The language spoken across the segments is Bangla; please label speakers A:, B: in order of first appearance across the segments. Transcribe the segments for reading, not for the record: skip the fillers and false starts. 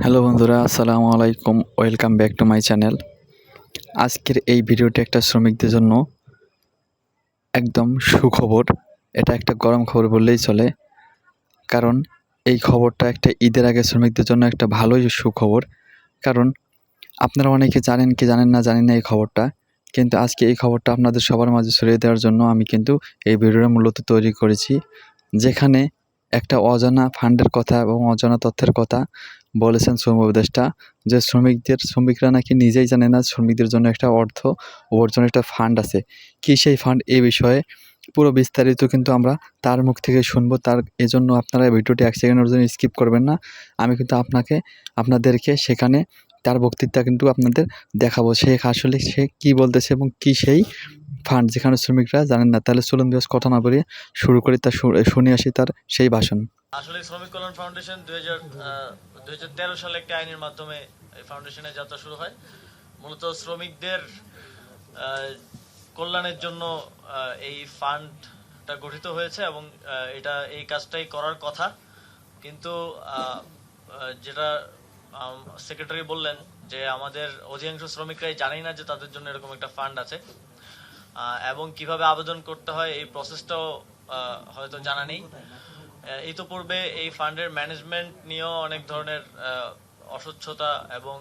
A: হ্যালো বন্ধুরা, আসসালামু আলাইকুম। Welcome back to my channel. আজকের এই ভিডিওটি একটা শ্রমিকদের জন্য একদম সুখবর। এটা একটা গরম খবর বললেই চলে, কারণ এই খবরটা একটা ঈদের আগে শ্রমিকদের জন্য একটা ভালোই সুখবর। কারণ আপনারা অনেকে জানেন কি জানেন না জানি না এই খবরটা, কিন্তু আজকে এই খবরটা আপনাদের সবার মাঝে ছড়িয়ে দেওয়ার জন্য আমি কিন্তু এই ভিডিওটা মূলত তৈরি করেছি, যেখানে একটা অজানা ফান্ডের কথা এবং অজানা তথ্যের কথা বলেছেন শ্রম উপদেষ্টা, যে শ্রমিকরা নাকি নিজেই জানে না শ্রমিকদের জন্য একটা ওর জন্য একটা ফান্ড আছে। কি সেই ফান্ড, এই বিষয়ে পুরো বিস্তারিত কিন্তু আমরা তার মুখ থেকে শুনবো। এজন্য আপনারা ভিডিওটি 1 সেকেন্ডের জন্য স্কিপ করবেন না। আমি কিন্তু আপনাদেরকে সেখানে তার বক্তৃতা কিন্তু আপনাদের দেখাবো, আসলে সে কী বলতেছে এবং কী সেই ফান্ড যেখানে শ্রমিকরা জানেন না। তাহলে চলুন বিকজ কথা না বলে শুরু করি, শুনে আসি তার সেই ভাষণ।
B: আসলে শ্রমিক কল্যাণ ফাউন্ডেশন 2013 সালে একটি আইনের মাধ্যমে এই ফাউন্ডেশনের যাত্রা শুরু হয়। মূলত শ্রমিকদের কল্যাণের জন্য এই ফান্ডটা গঠিত হয়েছে এবং এটা এই কাজটাই করার কথা। কিন্তু যেটা সেক্রেটারি বললেন যে আমাদের অধিকাংশ শ্রমিকরাই জানেই না যে তাদের জন্য এরকম একটা ফান্ড আছে, এবং কিভাবে আবেদন করতে হয় এই প্রসেসটাও হয়তো জানা নেই। ইতোপূর্বে এই ফান্ডের ম্যানেজমেন্ট নিয়েও অনেক ধরনের অস্বচ্ছতা এবং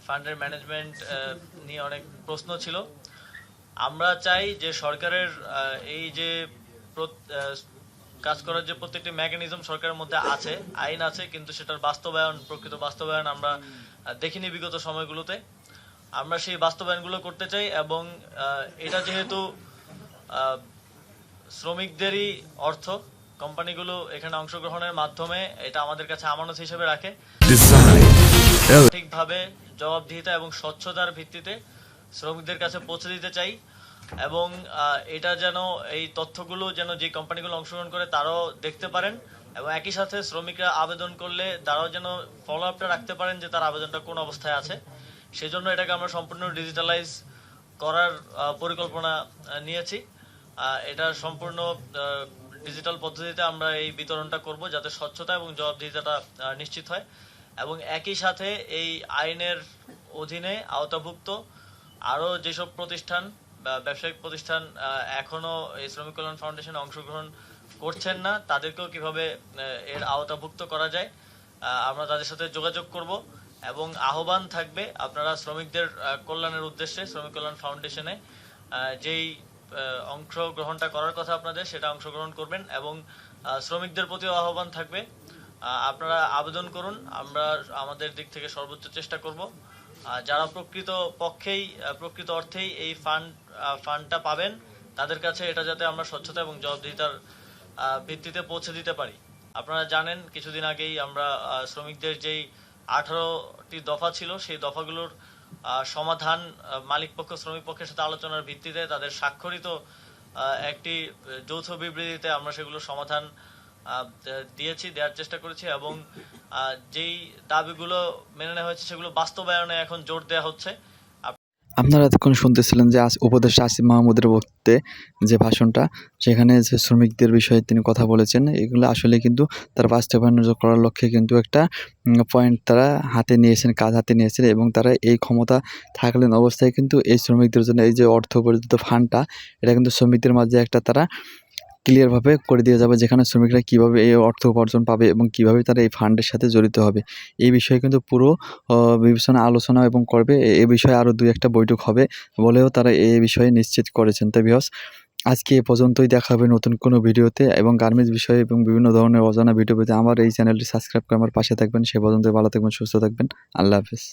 B: ফান্ডের ম্যানেজমেন্ট নিয়ে অনেক প্রশ্ন ছিল। আমরা চাই যে সরকারের এই যে কাজ করার যে প্রত্যেকটি মেকানিজম সরকারের মধ্যে আছে, আইন আছে, কিন্তু সেটার প্রকৃত বাস্তবায়ন আমরা দেখিনি বিগত সময়গুলোতে। আমরা সেই বাস্তবায়নগুলো করতে চাই এবং এটা যেহেতু শ্রমিকদেরই অর্থ, কোম্পানিগুলো এখানে অংশগ্রহণের মাধ্যমে এটা আমাদের কাছে আমানত হিসেবে রাখে। ঠিকভাবে জবাবদিহিতা এবং স্বচ্ছতার ভিত্তিতে শ্রমিকদের কাছে পৌঁছে দিতে চাই, এবং এটা যেন এই তথ্যগুলো যেন যে কোম্পানিগুলো অংশগ্রহণ করে তারাও দেখতে পারেন, এবং একই সাথে শ্রমিকরা আবেদন করলে তারাও যেন ফলো আপটা রাখতে পারেন যে তার আবেদনটা কোন অবস্থায় আছে। সেজন্য এটাকে আমরা সম্পূর্ণ ডিজিটালাইজ করার পরিকল্পনা নিয়েছি। এটা সম্পূর্ণ ডিজিটাল পদ্ধতিতে আমরা এই বিতরণটা করব, যাতে স্বচ্ছতা এবং জবাবদিহিতাটা নিশ্চিত হয়। এবং একই সাথে এই আইনের অধীনে আওতাভুক্ত আরও যেসব প্রতিষ্ঠান বা ব্যবসায়িক প্রতিষ্ঠান এখনো এই শ্রমিক কল্যাণ ফাউন্ডেশনে অংশগ্রহণ করছেন না, তাদেরকেও কিভাবে এর আওতাভুক্ত করা যায় আমরা তাদের সাথে যোগাযোগ করব, এবং আহ্বান থাকবে আপনারা শ্রমিকদের কল্যাণের উদ্দেশ্যে শ্রমিক কল্যাণ ফাউন্ডেশনে যেই অংশগ্রহণটা করার কথা আপনাদের, সেটা অংশগ্রহণ করবেন। এবং শ্রমিকদের প্রতিও আহ্বান থাকবে, আপনারা আবেদন করুন, আমরা আমাদের দিক থেকে সর্বোচ্চ চেষ্টা করব যারা প্রকৃত অর্থেই এই ফান্ডটা পাবেন তাদের কাছে এটা যাতে আমরা স্বচ্ছতা এবং জবাবদিহিতার ভিত্তিতে পৌঁছে দিতে পারি। আপনারা জানেন কিছুদিন আগেই আমরা শ্রমিকদের যেই 18টি দফা ছিল সেই দফাগুলোর সমাধান মালিক পক্ষ শ্রমিক পক্ষের সাথে আলোচনার ভিত্তিতে তাদের স্বাক্ষরিত একটি যৌথ বিবৃতিতে আমরা সেগুলো সমাধান দেওয়ার চেষ্টা করেছি, এবং যেই দাবিগুলো মেনে নেওয়া হয়েছে সেগুলো বাস্তবায়নে এখন জোর দেওয়া হচ্ছে।
A: আপনারা এতক্ষণ শুনতেছিলেন যে উপদেষ্টা আসিফ মাহমুদের বক্তব্যে যে ভাষণটা, সেখানে যে শ্রমিকদের বিষয়ে তিনি কথা বলেছেন, এগুলো আসলে কিন্তু তার বাস্তবায়ন করার লক্ষ্যে কিন্তু একটা পয়েন্ট তারা কাজ হাতে নিয়েছেন, এবং তারা এই ক্ষমতা থাকলেন অবস্থায় কিন্তু এই শ্রমিকদের জন্য এই যে অর্থ পরিচিত ফান্ডটা, এটা কিন্তু শ্রমিকদের মাঝে একটা তারা ক্লিয়ারভাবে করে দিয়ে যাবে, যেখানে শ্রমিকরা কীভাবে এই অর্থ উপার্জন পাবে এবং কীভাবে তারা এই ফান্ডের সাথে জড়িত হবে। এই বিষয়ে কিন্তু পুরো বিবেচনা আলোচনা এবং করবে। এ বিষয়ে আরও 2-1টা বৈঠক হবে বলেও তারা এই বিষয়ে নিশ্চিত করেছেন। তাই ভিউয়ার্স, আজকে এ পর্যন্তই। দেখা হবে নতুন কোনো ভিডিওতে, এবং গার্মেন্টস বিষয়ে এবং বিভিন্ন ধরনের অজানা ভিডিও পেতে আমার এই চ্যানেলটি সাবস্ক্রাইব করে আমার পাশে থাকবেন। সে পর্যন্ত ভালো থাকবেন, সুস্থ থাকবেন। আল্লাহ হাফেজ।